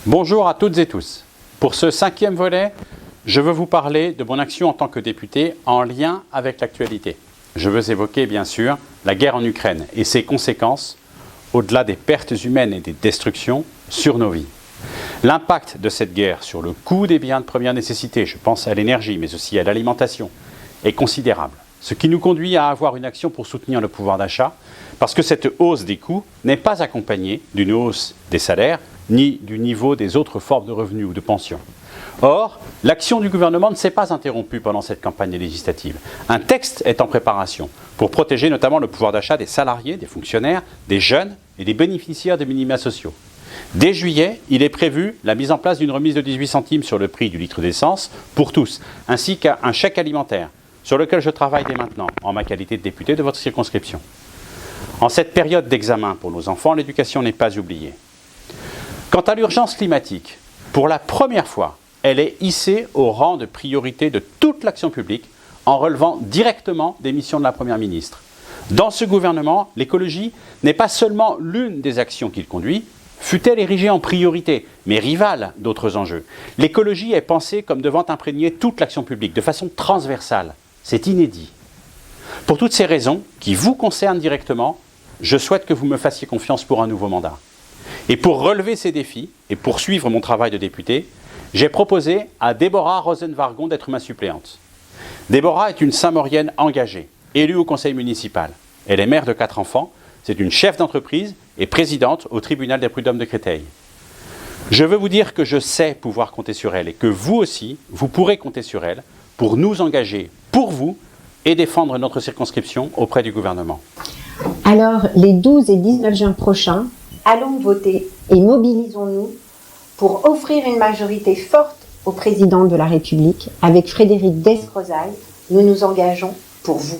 Bonjour à toutes et tous. Pour ce 5e volet, je veux vous parler de mon action en tant que député en lien avec l'actualité. Je veux évoquer bien sûr la guerre en Ukraine et ses conséquences, au-delà des pertes humaines et des destructions, sur nos vies. L'impact de cette guerre sur le coût des biens de première nécessité, je pense à l'énergie mais aussi à l'alimentation, est considérable. Ce qui nous conduit à avoir une action pour soutenir le pouvoir d'achat, parce que cette hausse des coûts n'est pas accompagnée d'une hausse des salaires, ni du niveau des autres formes de revenus ou de pensions. Or, l'action du gouvernement ne s'est pas interrompue pendant cette campagne législative. Un texte est en préparation pour protéger notamment le pouvoir d'achat des salariés, des fonctionnaires, des jeunes et des bénéficiaires des minima sociaux. Dès juillet, il est prévu la mise en place d'une remise de 18 centimes sur le prix du litre d'essence pour tous, ainsi qu'un chèque alimentaire, sur lequel je travaille dès maintenant, en ma qualité de député de votre circonscription. En cette période d'examen pour nos enfants, l'éducation n'est pas oubliée. Quant à l'urgence climatique, pour la première fois, elle est hissée au rang de priorité de toute l'action publique en relevant directement des missions de la Première ministre. Dans ce gouvernement, l'écologie n'est pas seulement l'une des actions qu'il conduit, fut-elle érigée en priorité, mais rivale d'autres enjeux. L'écologie est pensée comme devant imprégner toute l'action publique, de façon transversale. C'est inédit. Pour toutes ces raisons, qui vous concernent directement, je souhaite que vous me fassiez confiance pour un nouveau mandat. Et pour relever ces défis et poursuivre mon travail de député, j'ai proposé à Déborah Rosenwargon d'être ma suppléante. Déborah est une Saint-Maurienne engagée, élue au conseil municipal. Elle est mère de 4 enfants, c'est une chef d'entreprise et présidente au tribunal des prud'hommes de Créteil. Je veux vous dire que je sais pouvoir compter sur elle et que vous aussi, vous pourrez compter sur elle pour nous engager pour vous et défendre notre circonscription auprès du gouvernement. Alors, les 12 et 19 juin prochains, allons voter et mobilisons-nous pour offrir une majorité forte au président de la République. Avec Frédéric Descrozaille, nous nous engageons pour vous.